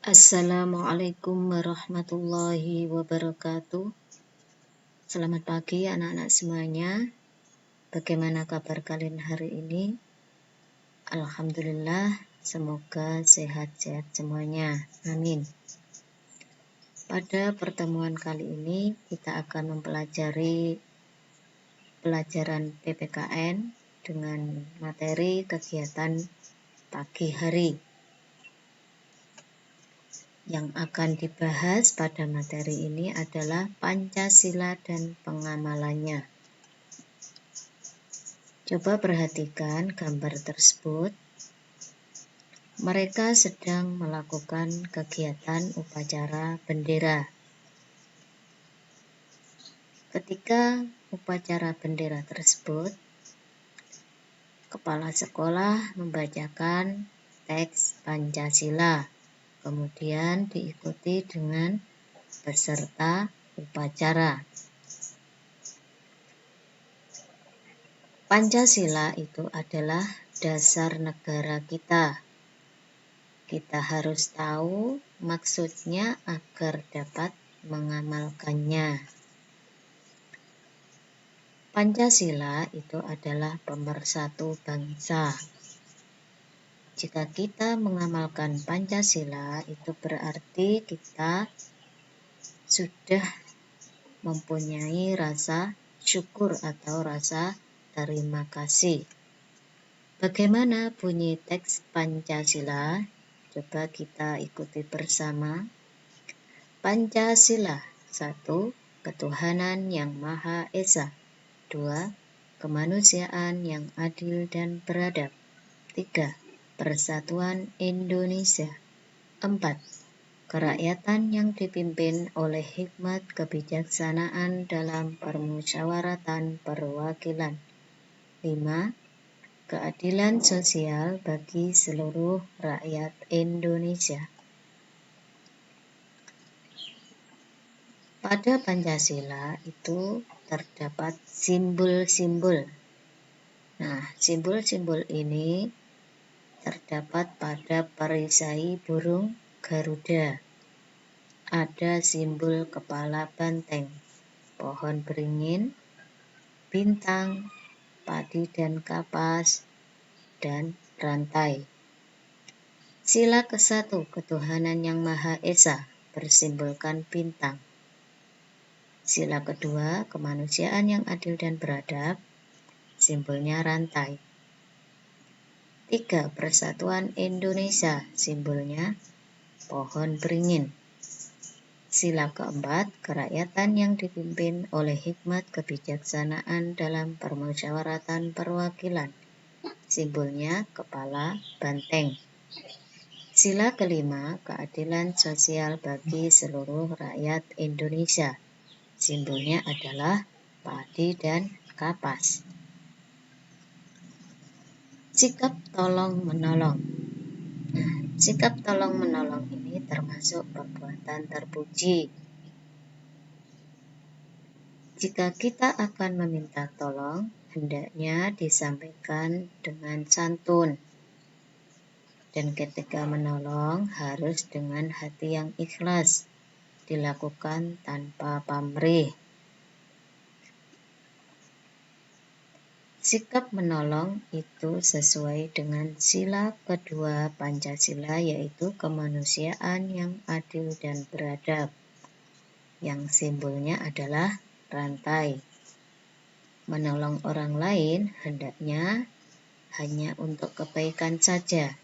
Assalamualaikum warahmatullahi wabarakatuh. Selamat pagi anak-anak semuanya. Bagaimana kabar kalian hari ini? Alhamdulillah, semoga sehat-sehat semuanya. Amin. Pada pertemuan kali ini kita akan mempelajari pelajaran PPKN dengan materi kegiatan pagi hari. Yang akan dibahas pada materi ini adalah Pancasila dan pengamalannya. Coba perhatikan gambar tersebut. Mereka sedang melakukan kegiatan upacara bendera. Ketika upacara bendera tersebut, kepala sekolah membacakan teks Pancasila. Kemudian diikuti dengan peserta upacara. Pancasila itu adalah dasar negara kita. Kita harus tahu maksudnya agar dapat mengamalkannya. Pancasila itu adalah pemersatu bangsa. Jika kita mengamalkan Pancasila, itu berarti kita sudah mempunyai rasa syukur atau rasa terima kasih. Bagaimana bunyi teks Pancasila? Coba kita ikuti bersama. Pancasila. 1. Ketuhanan yang Maha Esa. 2. Kemanusiaan yang adil dan beradab. 3. Persatuan Indonesia. 4. Kerakyatan yang dipimpin oleh hikmat kebijaksanaan dalam permusyawaratan perwakilan. 5. Keadilan sosial bagi seluruh rakyat Indonesia. Pada Pancasila itu terdapat simbol-simbol. Nah, simbol-simbol ini terdapat pada perisai burung Garuda. Ada simbol kepala banteng, pohon beringin, bintang, padi dan kapas, dan rantai. Sila ke-1, ketuhanan yang Maha Esa, bersimbolkan bintang. Sila kedua, kemanusiaan yang adil dan beradab, simbolnya rantai. 3. Persatuan Indonesia, simbolnya pohon beringin. Sila keempat, kerakyatan yang dipimpin oleh hikmat kebijaksanaan dalam permusyawaratan perwakilan, simbolnya kepala banteng. Sila kelima, keadilan sosial bagi seluruh rakyat Indonesia, simbolnya adalah padi dan kapas. Sikap tolong-menolong. Sikap tolong-menolong ini termasuk perbuatan terpuji. Jika kita akan meminta tolong, hendaknya disampaikan dengan santun. Dan ketika menolong harus dengan hati yang ikhlas, dilakukan tanpa pamrih. Sikap menolong itu sesuai dengan sila kedua Pancasila, yaitu kemanusiaan yang adil dan beradab, yang simbolnya adalah rantai. Menolong orang lain hendaknya hanya untuk kebaikan saja.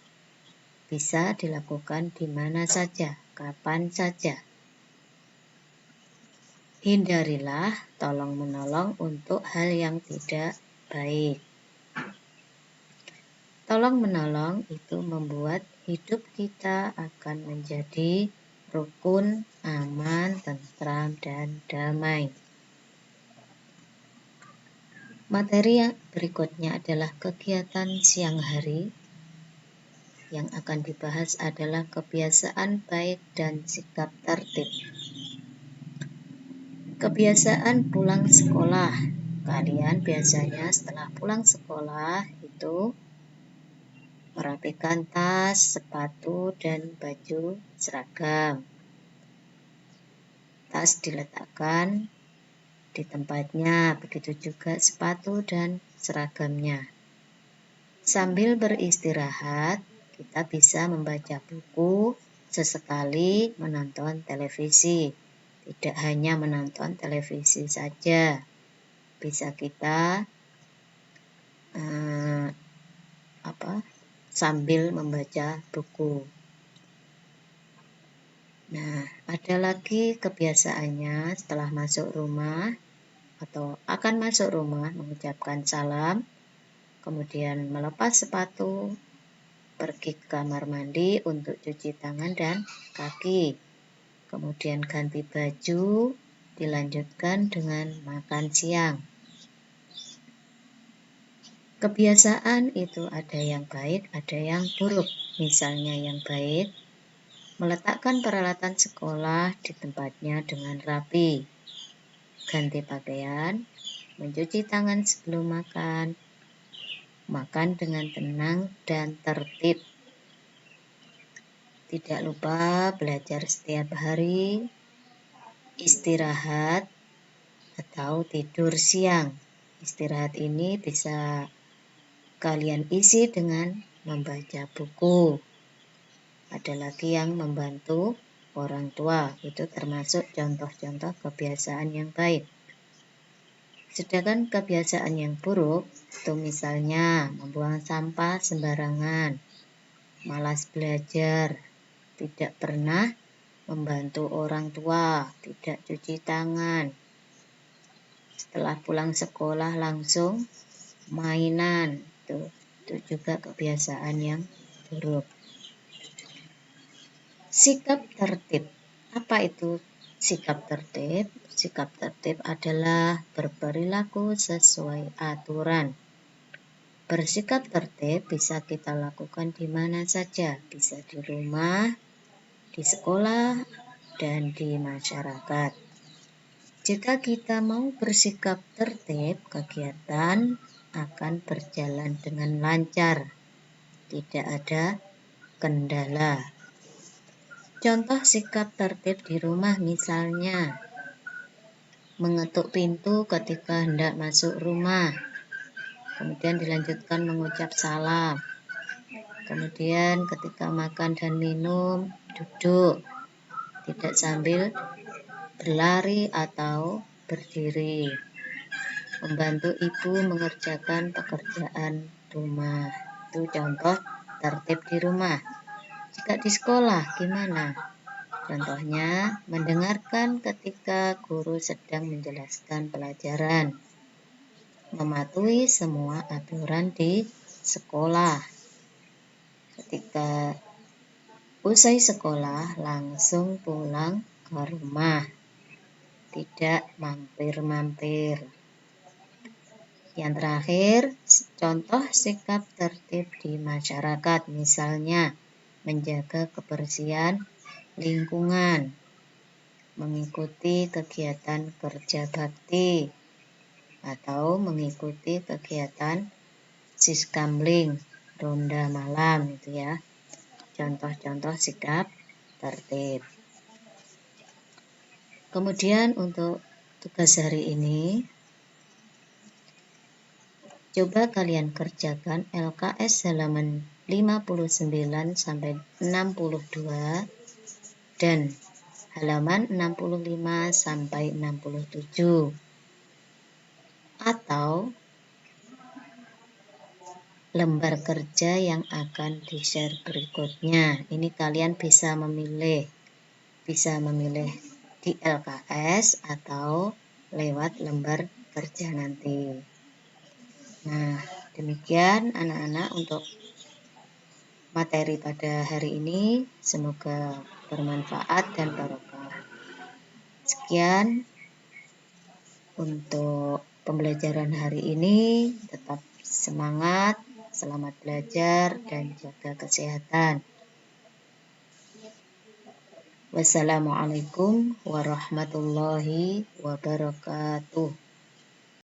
Bisa dilakukan di mana saja, kapan saja. Hindarilah tolong-menolong untuk hal yang tidak baik. Tolong-menolong itu membuat hidup kita akan menjadi rukun, aman, tentram, dan damai. Materi yang berikutnya adalah kegiatan siang hari. Yang akan dibahas adalah kebiasaan baik dan sikap tertib. Kebiasaan pulang sekolah. Kalian biasanya setelah pulang sekolah itu merapikan tas, sepatu, dan baju seragam. Tas diletakkan di tempatnya, begitu juga sepatu dan seragamnya. Sambil beristirahat, kita bisa membaca buku, sesekali menonton televisi. Tidak hanya menonton televisi saja, bisa kita sambil membaca buku. Nah, ada lagi kebiasaannya setelah masuk rumah atau akan masuk rumah mengucapkan salam, kemudian melepas sepatu, pergi ke kamar mandi untuk cuci tangan dan kaki, kemudian ganti baju, dilanjutkan dengan makan siang. Kebiasaan itu ada yang baik, ada yang buruk. Misalnya yang baik, meletakkan peralatan sekolah di tempatnya dengan rapi, ganti pakaian, mencuci tangan sebelum makan, makan dengan tenang dan tertib. Tidak lupa belajar setiap hari, istirahat atau tidur siang. Istirahat ini bisa kalian isi dengan membaca buku. Ada lagi yang membantu orang tua, itu termasuk contoh-contoh kebiasaan yang baik. Sedangkan kebiasaan yang buruk itu misalnya membuang sampah sembarangan, malas belajar, tidak pernah membantu orang tua, tidak cuci tangan, setelah pulang sekolah langsung mainan, itu juga kebiasaan yang buruk. Sikap tertib. Apa itu sikap tertib? Sikap tertib adalah berperilaku sesuai aturan. Bersikap tertib bisa kita lakukan di mana saja, bisa di rumah, di sekolah, dan di masyarakat. Jika kita mau bersikap tertib, kegiatan akan berjalan dengan lancar, tidak ada kendala. Contoh sikap tertib di rumah misalnya, mengetuk pintu ketika hendak masuk rumah, kemudian dilanjutkan mengucap salam, kemudian ketika makan dan minum, duduk, tidak sambil berlari atau berdiri, membantu ibu mengerjakan pekerjaan rumah. Itu contoh tertib di rumah. Jika di sekolah gimana? Contohnya, mendengarkan ketika guru sedang menjelaskan pelajaran, mematuhi semua aturan di sekolah. Ketika usai sekolah, langsung pulang ke rumah, tidak mampir-mampir. Yang terakhir, contoh sikap tertib di masyarakat, misalnya menjaga kebersihan lingkungan, mengikuti kegiatan kerja bakti, atau mengikuti kegiatan siskamling, ronda malam, itu ya. Contoh-contoh sikap tertib. Kemudian untuk tugas hari ini, coba kalian kerjakan LKS halaman 59 sampai 62 dan halaman 65 sampai 67. Atau lembar kerja yang akan di-share berikutnya. Ini kalian bisa memilih di LKS atau lewat lembar kerja nanti. Nah, demikian anak-anak untuk materi pada hari ini. Semoga bermanfaat dan barokah. Sekian untuk pembelajaran hari ini. Tetap semangat, selamat belajar, dan jaga kesehatan. Wassalamualaikum warahmatullahi wabarakatuh.